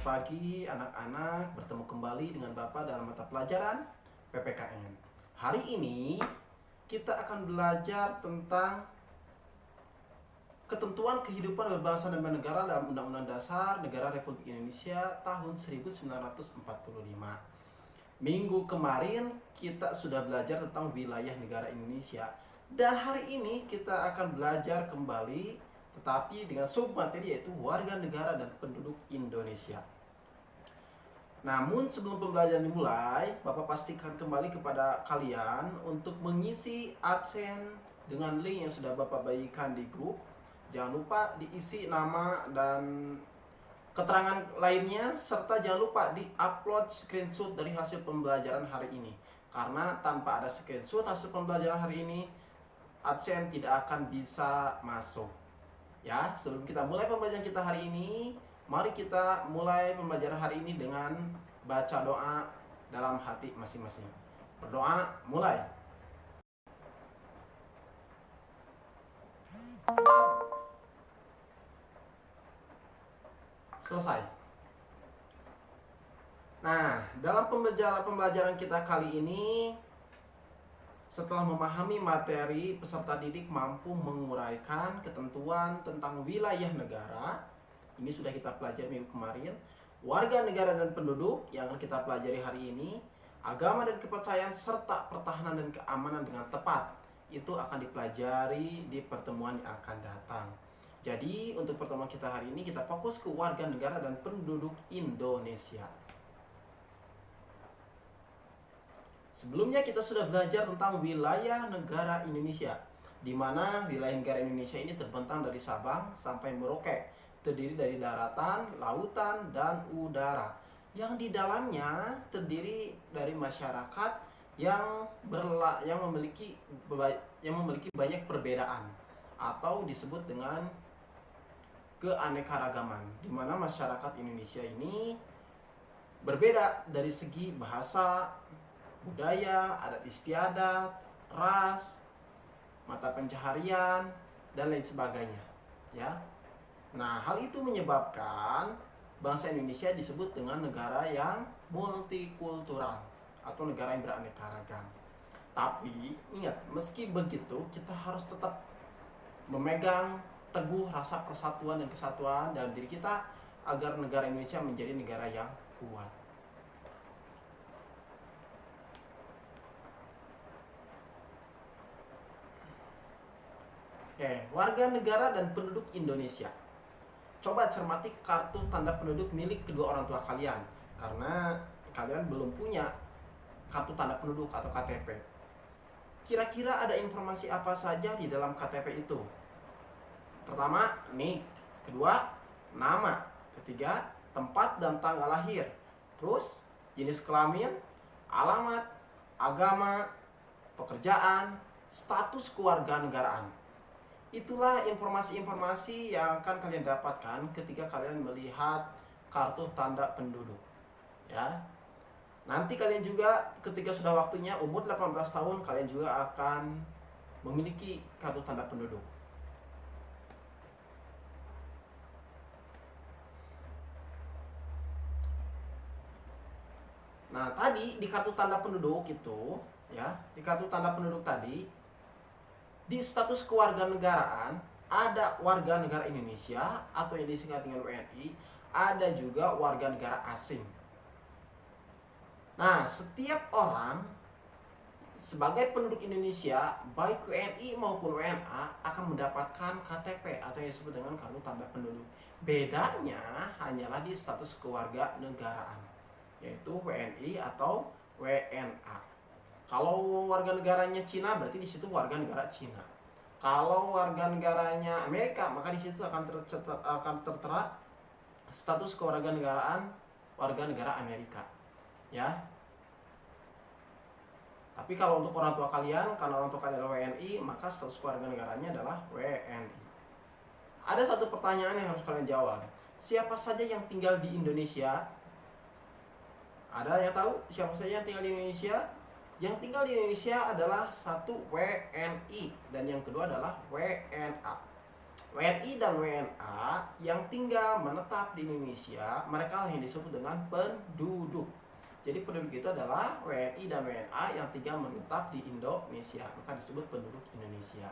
pagi anak-anak, bertemu kembali dengan Bapak dalam mata pelajaran PPKN. Hari ini kita akan belajar tentang ketentuan kehidupan berbangsa dan bernegara dalam Undang-Undang Dasar Negara Republik Indonesia tahun 1945. Minggu kemarin kita sudah belajar tentang wilayah negara Indonesia, dan hari ini kita akan belajar kembali tetapi dengan submateri yaitu warga negara dan penduduk Indonesia. Namun sebelum pembelajaran dimulai, Bapak pastikan kembali kepada kalian untuk mengisi absen dengan link yang sudah Bapak bagikan di grup. Jangan lupa diisi nama dan keterangan lainnya, serta jangan lupa di-upload screenshot dari hasil pembelajaran hari ini. Karena tanpa ada screenshot hasil pembelajaran hari ini, absen tidak akan bisa masuk. Ya, sebelum kita mulai pembelajaran kita hari ini, mari kita mulai pembelajaran hari ini dengan baca doa dalam hati masing-masing. Berdoa, mulai. Selesai. Nah, dalam pembelajaran kita kali ini, setelah memahami materi, peserta didik mampu menguraikan ketentuan tentang wilayah negara. Ini sudah kita pelajari minggu kemarin. Warga negara dan penduduk yang akan kita pelajari hari ini. Agama dan kepercayaan serta pertahanan dan keamanan dengan tepat. Itu akan dipelajari di pertemuan yang akan datang. Jadi untuk pertemuan kita hari ini kita fokus ke warga negara dan penduduk Indonesia. Sebelumnya kita sudah belajar tentang wilayah negara Indonesia, di mana wilayah negara Indonesia ini terbentang dari Sabang sampai Merauke, terdiri dari daratan, lautan, dan udara, yang di dalamnya terdiri dari masyarakat yang memiliki banyak perbedaan atau disebut dengan keanekaragaman, di mana masyarakat Indonesia ini berbeda dari segi bahasa, budaya, adat istiadat, ras, mata pencaharian, dan lain sebagainya. Ya. Nah, hal itu menyebabkan bangsa Indonesia disebut dengan negara yang multikultural atau negara yang beraneka ragam. Tapi ingat, meski begitu kita harus tetap memegang teguh rasa persatuan dan kesatuan dalam diri kita agar negara Indonesia menjadi negara yang kuat. Oke, warga negara dan penduduk Indonesia. Coba cermati kartu tanda penduduk milik kedua orang tua kalian, karena kalian belum punya kartu tanda penduduk atau KTP. Kira-kira ada informasi apa saja di dalam KTP itu? Pertama, NIK. Kedua, nama. Ketiga, tempat dan tanggal lahir. Terus, jenis kelamin, alamat, agama, pekerjaan, status kewarganegaraan. Itulah informasi-informasi yang akan kalian dapatkan ketika kalian melihat kartu tanda penduduk. Ya. Nanti kalian juga ketika sudah waktunya umur 18 tahun kalian juga akan memiliki kartu tanda penduduk. Nah, tadi di kartu tanda penduduk itu, ya, di kartu tanda penduduk tadi, di status kewarganegaraan ada warga negara Indonesia atau yang disingkat dengan WNI, ada juga warga negara asing. Nah, setiap orang sebagai penduduk Indonesia, baik WNI maupun WNA akan mendapatkan KTP atau yang disebut dengan kartu tanda penduduk. Bedanya hanyalah di status kewarganegaraan, yaitu WNI atau WNA. Kalau warga negaranya Cina berarti di situ warga negara Cina. Kalau warga negaranya Amerika maka di situ akan tertera status kewarganegaraan warga negara Amerika. Ya. Tapi kalau untuk orang tua kalian, karena orang tua kalian adalah WNI, maka status kewarganegaranya adalah WNI. Ada satu pertanyaan yang harus kalian jawab. Siapa saja yang tinggal di Indonesia? Ada yang tahu siapa saja yang tinggal di Indonesia? Yang tinggal di Indonesia adalah satu WNI dan yang kedua adalah WNA. WNI dan WNA yang tinggal menetap di Indonesia, mereka lah yang disebut dengan penduduk. Jadi penduduk itu adalah WNI dan WNA yang tinggal menetap di Indonesia, maka disebut penduduk Indonesia.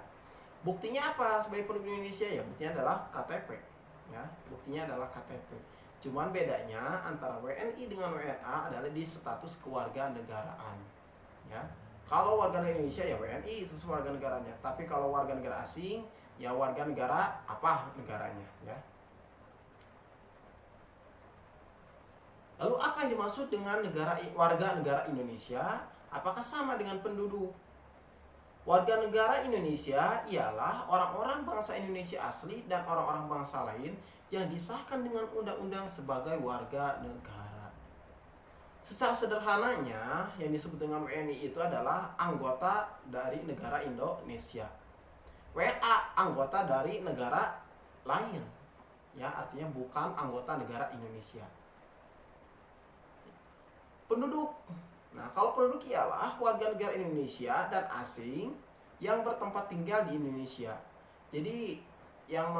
Buktinya apa sebagai penduduk Indonesia? Ya buktinya adalah KTP. Ya, buktinya adalah KTP. Cuman bedanya antara WNI dengan WNA adalah di status kewarganegaraan. Ya, kalau warga negara Indonesia ya WNI sesuai warga negaranya. Tapi kalau warga negara asing ya warga negara apa negaranya. Ya. Lalu apa yang dimaksud dengan warga negara Indonesia? Apakah sama dengan penduduk? Warga negara Indonesia ialah orang-orang bangsa Indonesia asli dan orang-orang bangsa lain yang disahkan dengan undang-undang sebagai warga negara. Secara sederhananya, yang disebut dengan WNI itu adalah anggota dari negara Indonesia. WNA anggota dari negara lain. Ya, artinya bukan anggota negara Indonesia. Penduduk. Nah, kalau penduduk ialah warga negara Indonesia dan asing yang bertempat tinggal di Indonesia. Jadi yang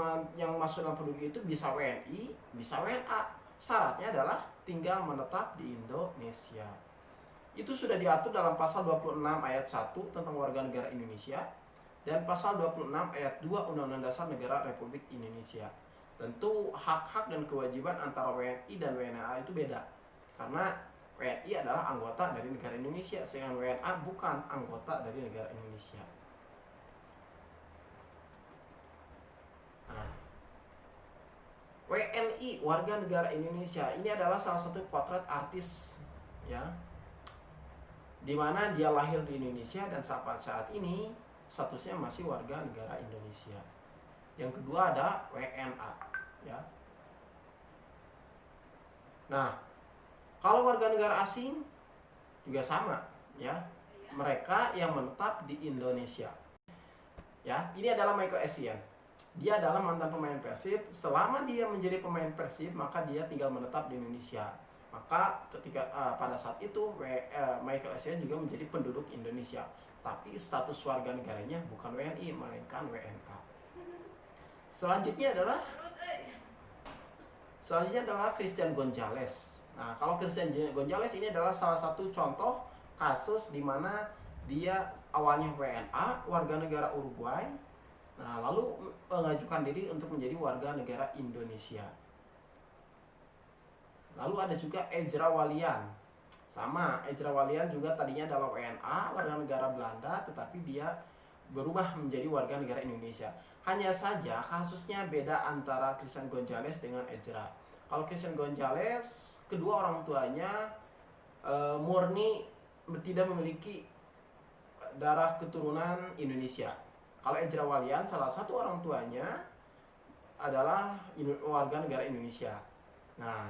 masuk dalam penduduk itu bisa WNI, bisa WNA. Syaratnya adalah tinggal menetap di Indonesia. Itu sudah diatur dalam pasal 26 ayat 1 tentang warga negara Indonesia dan pasal 26 ayat 2 Undang-Undang Dasar Negara Republik Indonesia. Tentu hak-hak dan kewajiban antara WNI dan WNA itu beda. Karena WNI adalah anggota dari negara Indonesia, sedangkan WNA bukan anggota dari negara Indonesia. Nah, WNI, warga negara Indonesia, ini adalah salah satu potret artis, ya, dimana dia lahir di Indonesia dan sampai saat ini statusnya masih warga negara Indonesia. Yang kedua ada WNA, ya. Nah, kalau warga negara asing juga sama, ya. Mereka yang menetap di Indonesia. Ya, ini adalah Michael Essien. Dia adalah mantan pemain Persib. Selama dia menjadi pemain Persib, maka dia tinggal menetap di Indonesia. Maka ketika pada saat itu Michael Essien juga menjadi penduduk Indonesia. Tapi status warga negaranya bukan WNI, melainkan WNK. Selanjutnya adalah Christian Gonzalez. Nah, kalau Christian Gonzalez ini adalah salah satu contoh kasus di mana dia awalnya WNA, warga negara Uruguay, nah lalu mengajukan diri untuk menjadi warga negara Indonesia. Lalu ada juga Ejra Walian. Sama, Ejra Walian juga tadinya adalah WNA, warga negara Belanda, tetapi dia berubah menjadi warga negara Indonesia. Hanya saja kasusnya beda antara Christian Gonzalez dengan Ejra. Kalau Christian Gonzalez, kedua orang tuanya murni tidak memiliki darah keturunan Indonesia. Kalau Ejra Walian, salah satu orang tuanya adalah warga negara Indonesia. Nah,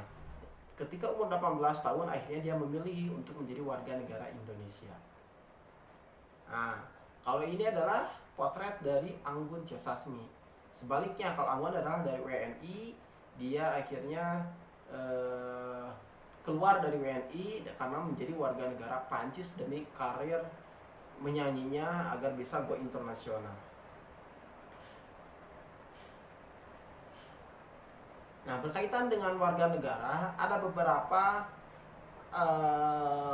ketika umur 18 tahun, akhirnya dia memilih untuk menjadi warga negara Indonesia. Nah, kalau ini adalah potret dari Anggun C. Sasmi. Sebaliknya, kalau Anggun adalah dari WNI, dia akhirnya keluar dari WNI karena menjadi warga negara Prancis demi karir menyanyinya agar bisa go internasional. Nah, berkaitan dengan warga negara, ada beberapa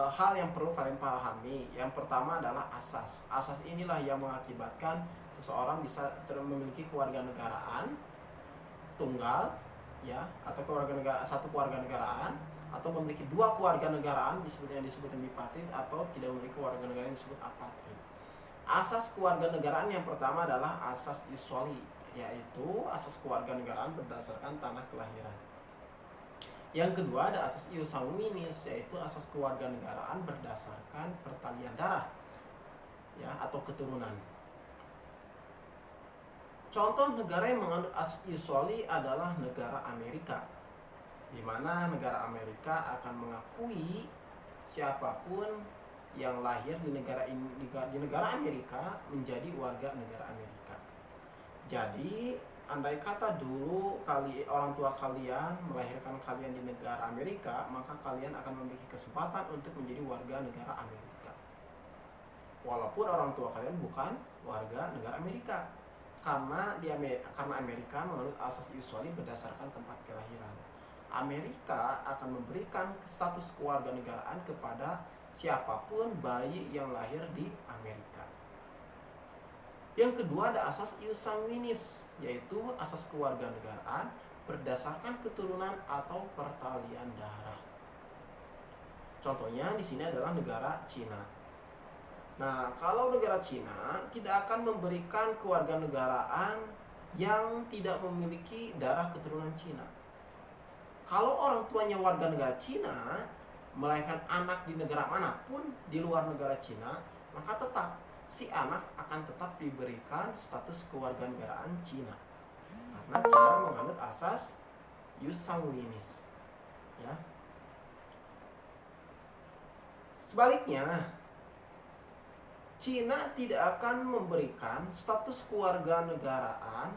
hal yang perlu kalian pahami. Yang pertama adalah asas. Asas inilah yang mengakibatkan seseorang bisa memiliki kewarganegaraan tunggal, ya, atau satu kewarganegaraan, atau memiliki dua kewarganegaraan yang disebut bipatrid, atau tidak memiliki kewarganegaraan yang disebut apatrid. Asas kewarganegaraan yang pertama adalah asas iusoli, yaitu asas kewarganegaraan berdasarkan tanah kelahiran. Yang kedua ada asas ius sanguinis, yaitu asas kewarganegaraan berdasarkan pertalian darah, ya, atau keturunan. Contoh negara yang menganut asas iusoli adalah negara Amerika, di mana negara Amerika akan mengakui siapapun yang lahir di negara Amerika menjadi warga negara Amerika. Jadi, andai kata dulu orang tua kalian melahirkan kalian di negara Amerika, maka kalian akan memiliki kesempatan untuk menjadi warga negara Amerika, walaupun orang tua kalian bukan warga negara Amerika. karena Amerika menganut asas ius soli berdasarkan tempat kelahiran. Amerika akan memberikan status kewarganegaraan kepada siapapun bayi yang lahir di Amerika. Yang kedua ada asas ius sanguinis, yaitu asas kewarganegaraan berdasarkan keturunan atau pertalian darah. Contohnya di sini adalah negara Cina. Nah, kalau negara Cina tidak akan memberikan kewarganegaraan yang tidak memiliki darah keturunan Cina. Kalau orang tuanya warga negara Cina, melahirkan anak di negara manapun di luar negara Cina, maka tetap si anak akan tetap diberikan status kewarganegaraan Cina. Karena Cina menganut asas ius sanguinis. Ya. Sebaliknya, Cina tidak akan memberikan status kewarganegaraan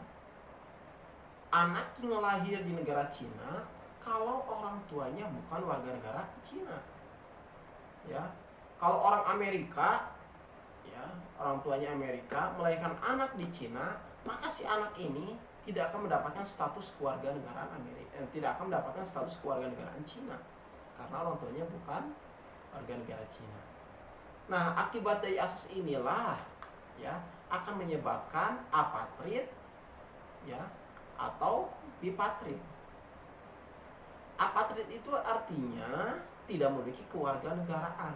anak yang lahir di negara Cina kalau orang tuanya bukan warga negara Cina. Ya. Kalau orang Amerika, ya, orang tuanya Amerika melahirkan anak di Cina, maka si anak ini tidak akan mendapatkan status kewarganegaraan Amerika, tidak akan mendapatkan status kewarganegaraan Cina karena orang tuanya bukan warga negara Cina. Nah, akibat dari asas inilah ya akan menyebabkan apatrid ya atau bipatrid. Apatrid itu artinya tidak memiliki kewarganegaraan.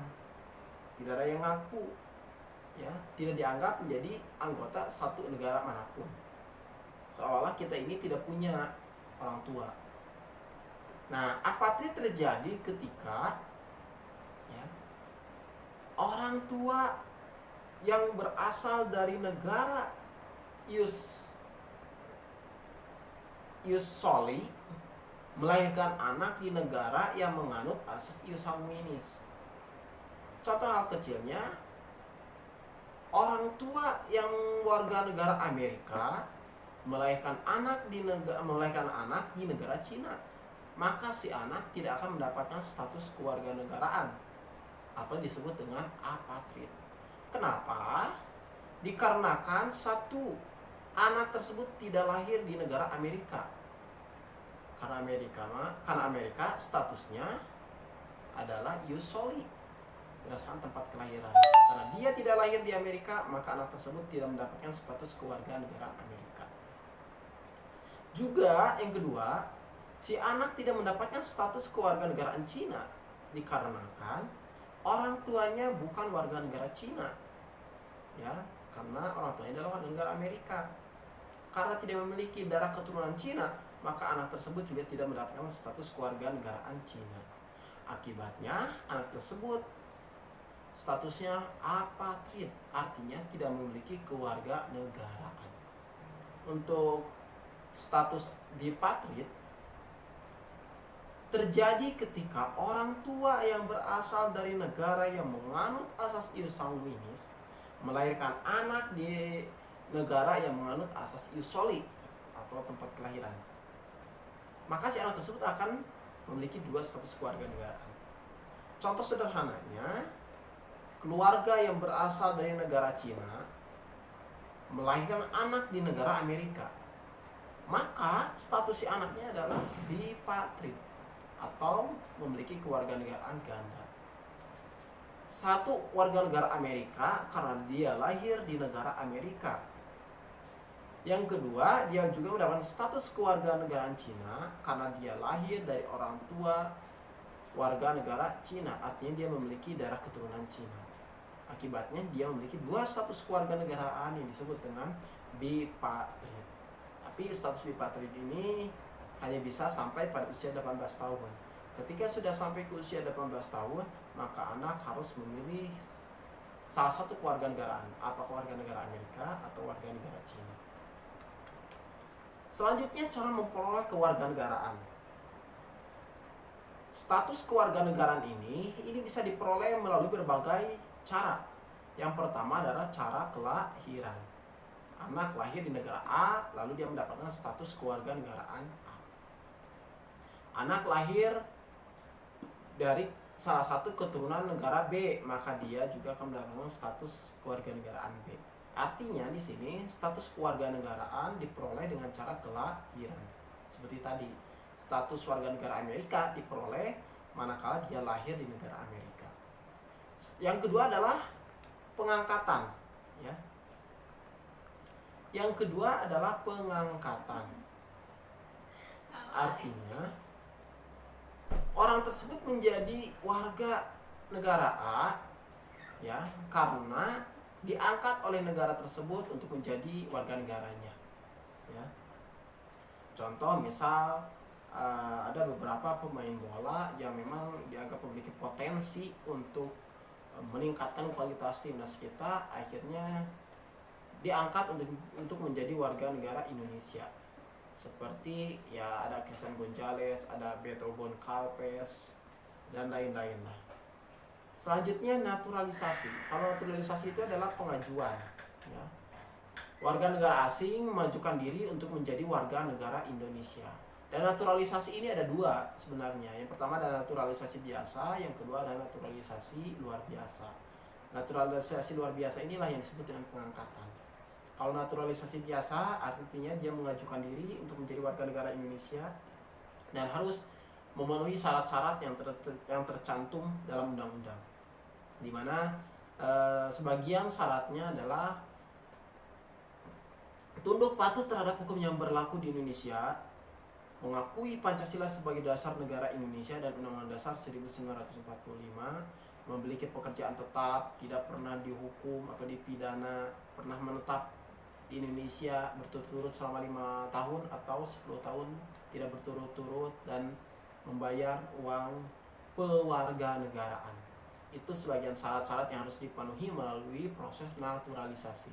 Tidak ada yang ngaku ya, tidak dianggap menjadi anggota satu negara manapun. Seolah-olah kita ini tidak punya orang tua. Nah, apatrid terjadi ketika orang tua yang berasal dari negara ius soli melahirkan anak di negara yang menganut asas ius sanguinis. Contoh hal kecilnya, orang tua yang warga negara Amerika melahirkan anak di negara Cina, maka si anak tidak akan mendapatkan status kewarganegaraan atau disebut dengan apatrid. Kenapa? Dikarenakan satu, anak tersebut tidak lahir di negara Amerika. Karena Amerika statusnya adalah ius soli berdasarkan tempat kelahiran. Karena dia tidak lahir di Amerika, maka anak tersebut tidak mendapatkan status kewarganegaraan Amerika. Juga yang kedua, si anak tidak mendapatkan status kewarganegaraan Cina dikarenakan orang tuanya bukan warga negara Cina, ya, karena orang tuanya adalah warga negara Amerika. Karena tidak memiliki darah keturunan Cina, maka anak tersebut juga tidak mendapatkan status kewarganegaraan Cina. Akibatnya, anak tersebut statusnya apatrid, artinya tidak memiliki kewarganegaraan. Untuk status bipatrid terjadi ketika orang tua yang berasal dari negara yang menganut asas ius sanguinis melahirkan anak di negara yang menganut asas ius soli atau tempat kelahiran. Maka si anak tersebut akan memiliki dua status kewarganegaraan. Contoh sederhananya, keluarga yang berasal dari negara Cina melahirkan anak di negara Amerika, maka status si anaknya adalah bipatrid atau memiliki kewarganegaraan ganda. Satu, warga negara Amerika karena dia lahir di negara Amerika. Yang kedua, dia juga mendapatkan status kewarganegaraan Cina karena dia lahir dari orang tua warga negara Cina, artinya dia memiliki darah keturunan Cina. Akibatnya dia memiliki dua status kewarganegaraan yang disebut dengan bipatrid. Tapi status bipatrid ini hanya bisa sampai pada usia 18 tahun. Ketika sudah sampai ke usia 18 tahun, maka anak harus memilih salah satu kewarganegaraan, apakah warga negara Amerika atau warga negara Cina. Selanjutnya, cara memperoleh kewarganegaraan. Status kewarganegaraan ini bisa diperoleh melalui berbagai cara. Yang pertama adalah cara kelahiran. Anak lahir di negara A, lalu dia mendapatkan status kewarganegaraan A. Anak lahir dari salah satu keturunan negara B, maka dia juga akan mendapatkan status kewarganegaraan B. Artinya di sini status kewarganegaraan diperoleh dengan cara kelahiran. Seperti tadi, status warga negara Amerika diperoleh manakala dia lahir di negara Amerika. Yang kedua adalah pengangkatan, ya. Yang kedua adalah pengangkatan. Artinya orang tersebut menjadi warga negara A, ya, karena diangkat oleh negara tersebut untuk menjadi warga negaranya, ya. Contoh misal ada beberapa pemain bola yang memang dianggap memiliki potensi untuk meningkatkan kualitas timnas kita, akhirnya diangkat untuk menjadi warga negara Indonesia. Seperti ya ada Christian Gonzalez, ada Beto Goncalves, dan lain-lain lah. Selanjutnya naturalisasi. Kalau naturalisasi itu adalah pengajuan, ya. Warga negara asing mengajukan diri untuk menjadi warga negara Indonesia. Dan naturalisasi ini ada dua sebenarnya. Yang pertama adalah naturalisasi biasa, yang kedua adalah naturalisasi luar biasa. Naturalisasi luar biasa inilah yang disebut dengan pengangkatan. Kalau naturalisasi biasa artinya dia mengajukan diri untuk menjadi warga negara Indonesia dan harus memenuhi syarat-syarat yang tercantum dalam undang-undang, di mana sebagian syaratnya adalah tunduk patuh terhadap hukum yang berlaku di Indonesia, mengakui Pancasila sebagai dasar negara Indonesia dan Undang-Undang Dasar 1945, memiliki pekerjaan tetap, tidak pernah dihukum atau dipidana, pernah menetap di Indonesia berturut-turut selama 5 tahun atau 10 tahun tidak berturut-turut, dan membayar uang pewarganegaraan. Itu sebagian syarat-syarat yang harus dipenuhi melalui proses naturalisasi.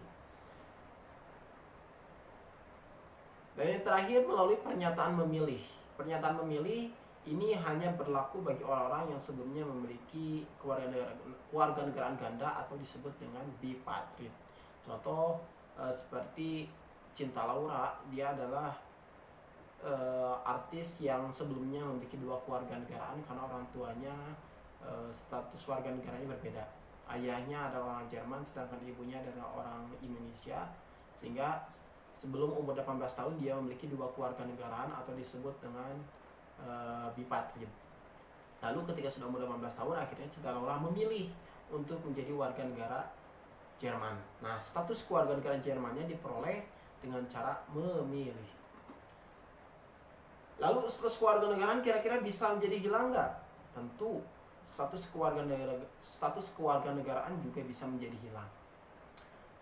Dan yang terakhir melalui pernyataan memilih. Pernyataan memilih ini hanya berlaku bagi orang-orang yang sebelumnya memiliki kewarganegaraan ganda atau disebut dengan bipatrid. Contoh seperti Cinta Laura, dia adalah artis yang sebelumnya memiliki 2 kewarganegaraan karena orang tuanya status warga negaranya berbeda. Ayahnya adalah orang Jerman sedangkan ibunya adalah orang Indonesia, sehingga sebelum umur 18 tahun dia memiliki 2 kewarganegaraan atau disebut dengan bipatrid. Lalu ketika sudah umur 18 tahun akhirnya Cinta Laura memilih untuk menjadi warga negara Jerman. Nah, status kewarganegaraan Jermannya diperoleh dengan cara memilih. Lalu status kewarganegaraan kira-kira bisa menjadi hilang nggak? Tentu, status kewarganegaraan juga bisa menjadi hilang.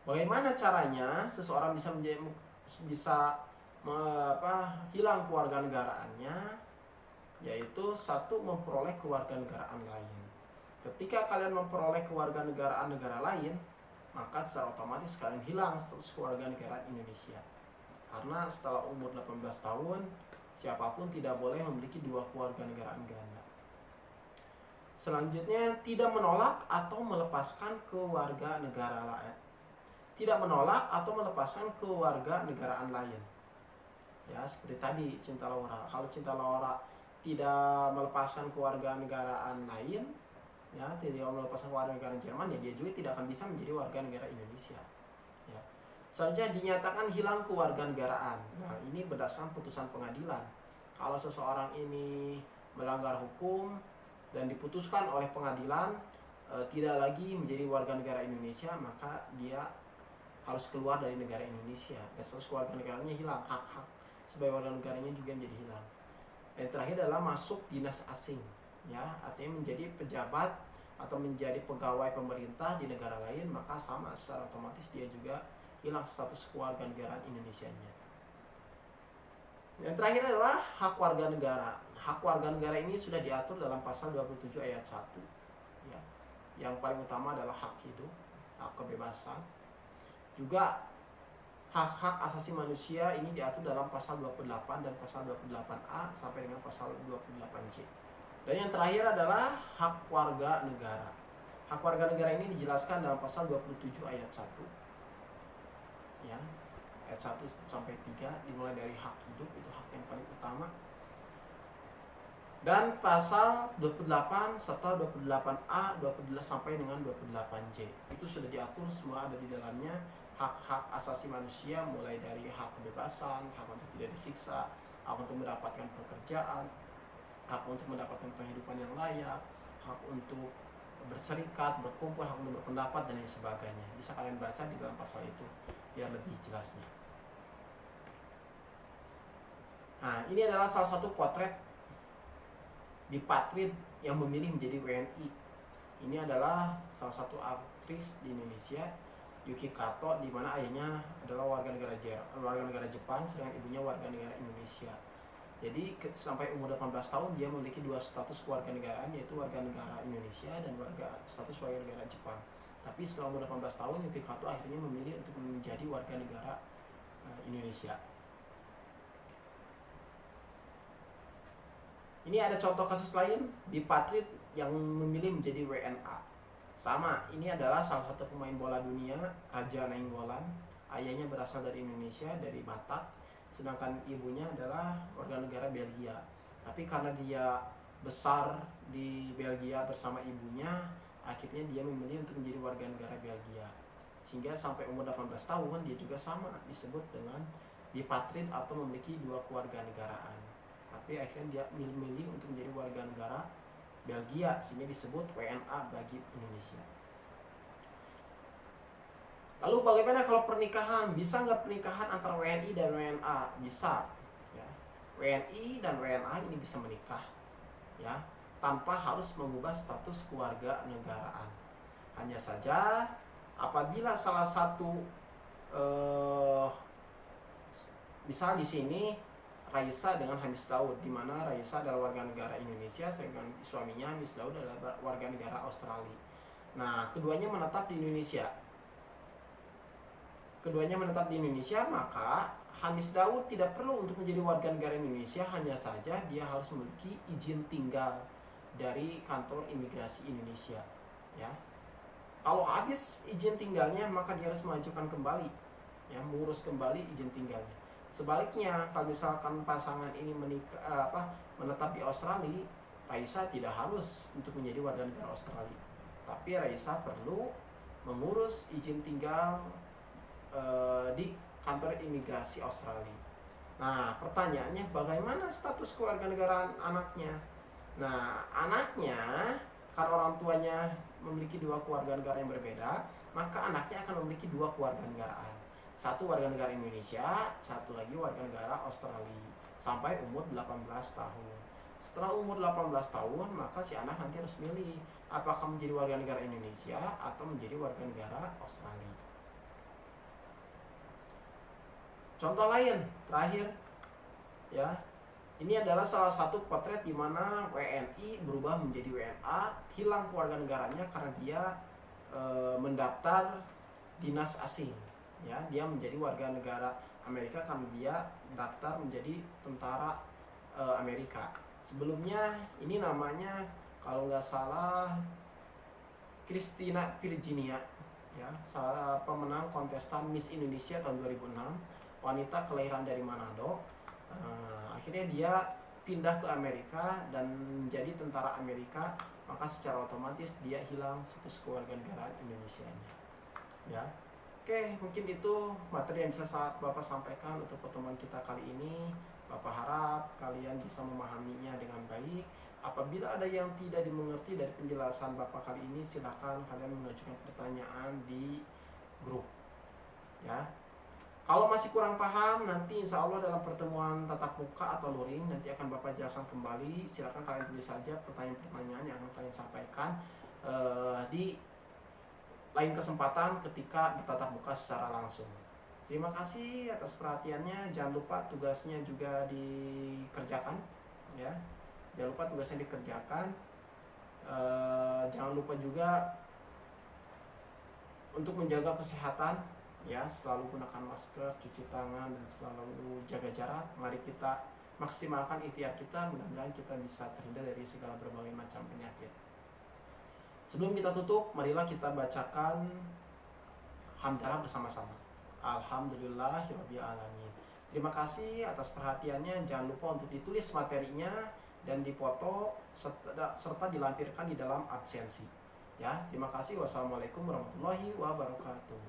Bagaimana caranya seseorang bisa hilang kewarganegaraannya? Yaitu satu, memperoleh kewarganegaraan lain. Ketika kalian memperoleh kewarganegaraan negara lain, maka secara otomatis kalian hilang status kewarganegaraan Indonesia. Karena setelah umur 18 tahun, siapapun tidak boleh memiliki 2 kewarganegaraan ganda. Selanjutnya, tidak menolak atau melepaskan kewarganegaraan lain. Tidak menolak atau melepaskan kewarganegaraan lain. Ya, seperti tadi Cinta Laura. Kalau Cinta Laura tidak melepaskan kewarganegaraan lain, ya, tidak melepaskan kewarganegaraan Jerman, ya dia juga tidak akan bisa menjadi warga negara Indonesia. Ya. Selanjutnya, dinyatakan hilang kewarganegaraan. Nah, ini berdasarkan putusan pengadilan. Kalau seseorang ini melanggar hukum dan diputuskan oleh pengadilan tidak lagi menjadi warga negara Indonesia, maka dia harus keluar dari negara Indonesia dan status kewarganegaranya hilang, hak-hak sebagai warga negaranya juga menjadi hilang. Dan terakhir adalah masuk dinas asing, ya, artinya menjadi pejabat atau menjadi pegawai pemerintah di negara lain, maka sama secara otomatis dia juga hilang status kewarganegaraan Indonesianya. Yang terakhir adalah hak warga negara. Hak warga negara ini sudah diatur dalam pasal 27 ayat 1. Ya. Yang paling utama adalah hak hidup, hak kebebasan. Juga hak-hak asasi manusia ini diatur dalam pasal 28 dan pasal 28A sampai dengan pasal 28C. Dan yang terakhir adalah hak warga negara. Hak warga negara ini dijelaskan dalam pasal 27 ayat 1. Ya, ayat 1 sampai 3 dimulai dari hak hidup, itu hak yang paling utama. Dan pasal 28 serta 28A, 28 sampai dengan 28C. Itu sudah diatur, semua ada di dalamnya hak-hak asasi manusia, mulai dari hak kebebasan, hak untuk tidak disiksa, hak untuk mendapatkan pekerjaan, hak untuk mendapatkan penghidupan yang layak, hak untuk berserikat, berkumpul, hak untuk berpendapat, dan lain sebagainya. Bisa kalian baca di dalam pasal itu biar lebih jelasnya. Nah, ini adalah salah satu potret dipatrid yang memilih menjadi WNI. Ini adalah salah satu aktris di Indonesia, Yuki Kato, di mana ayahnya adalah warga negara Jepang, sedangkan ibunya warga negara Indonesia. Jadi sampai umur 18 tahun dia memiliki dua status kewarganegaraan, yaitu warga negara Indonesia dan status warga negara Jepang. Tapi setelah umur 18 tahun, Yuki Kato akhirnya memilih untuk menjadi warga negara Indonesia. Ini ada contoh kasus lain di Patrit yang memilih menjadi WNA. Sama, ini adalah salah satu pemain bola dunia, Raja Nainggolan. Ayahnya berasal dari Indonesia, dari Batak, sedangkan ibunya adalah warga negara Belgia. Tapi karena dia besar di Belgia bersama ibunya, akhirnya dia memilih untuk menjadi warga negara Belgia. Sehingga sampai umur 18 tahun dia juga sama disebut dengan dipatrid atau memiliki dua kewarganegaraan. Tapi akhirnya dia milih untuk menjadi warga negara Belgia, sehingga disebut WNA bagi Indonesia. Lalu bagaimana kalau pernikahan? Bisa nggak pernikahan antara WNI dan WNA? Bisa, ya. WNI dan WNA ini bisa menikah, ya, tanpa harus mengubah status keluarga negaraan. Hanya saja apabila salah satu misal di sini Raisa dengan Hamis Daud, di mana Raisa adalah warga negara Indonesia, sedangkan suaminya Hamis Daud adalah warga negara Australia. Nah, keduanya menetap di Indonesia. Maka Hamis Daud tidak perlu untuk menjadi warga negara Indonesia, hanya saja dia harus memiliki izin tinggal dari kantor imigrasi Indonesia, ya. Kalau habis izin tinggalnya, maka dia harus mengajukan kembali, ya, mengurus kembali izin tinggalnya. Sebaliknya, kalau misalkan pasangan ini menetap di Australia, Raisa tidak harus untuk menjadi warga negara Australia, tapi Raisa perlu mengurus izin tinggal di kantor imigrasi Australia. Nah, pertanyaannya, bagaimana status kewarganegaraan anaknya? Nah, anaknya, karena orang tuanya memiliki dua kewarganegaraan yang berbeda, maka anaknya akan memiliki dua kewarganegaraan. Satu warga negara Indonesia, satu lagi warga negara Australia, sampai umur 18 tahun. Setelah umur 18 tahun, maka si anak nanti harus milih apakah menjadi warga negara Indonesia atau menjadi warga negara Australia. Contoh lain, terakhir, ya. Ini adalah salah satu potret di mana WNI berubah menjadi WNA, hilang kewarganegaranya karena dia mendaftar dinas asing. Ya, dia menjadi warga negara Amerika karena dia daftar menjadi tentara Amerika. Sebelumnya ini namanya kalau nggak salah Christina Virginia, ya, salah pemenang kontestan Miss Indonesia tahun 2006, wanita kelahiran dari Manado. Akhirnya dia pindah ke Amerika dan menjadi tentara Amerika, maka secara otomatis dia hilang status kewarganegaraan Indonesianya, ya. Oke, mungkin itu materi yang bisa Bapak sampaikan untuk pertemuan kita kali ini. Bapak harap kalian bisa memahaminya dengan baik. Apabila ada yang tidak dimengerti dari penjelasan Bapak kali ini, silakan kalian mengajukan pertanyaan di grup, ya. Kalau masih kurang paham, nanti insya Allah dalam pertemuan tatap muka atau luring nanti akan Bapak jelaskan kembali. Silakan kalian tulis saja pertanyaan-pertanyaan yang akan kalian sampaikan di lain kesempatan ketika bertatap muka secara langsung. Terima kasih atas perhatiannya. Jangan lupa tugasnya juga dikerjakan, ya. Jangan lupa tugasnya dikerjakan. Jangan lupa juga untuk menjaga kesehatan, ya. Selalu gunakan masker, cuci tangan, dan selalu jaga jarak. Mari kita maksimalkan ikhtiar kita. Mudah-mudahan kita bisa terhindar dari segala berbagai macam penyakit. Sebelum kita tutup, marilah kita bacakan hamdalah bersama-sama. Alhamdulillahirabbil alamin. Terima kasih atas perhatiannya. Jangan lupa untuk ditulis materinya dan dipoto serta dilampirkan di dalam absensi. Ya, terima kasih. Wassalamualaikum warahmatullahi wabarakatuh.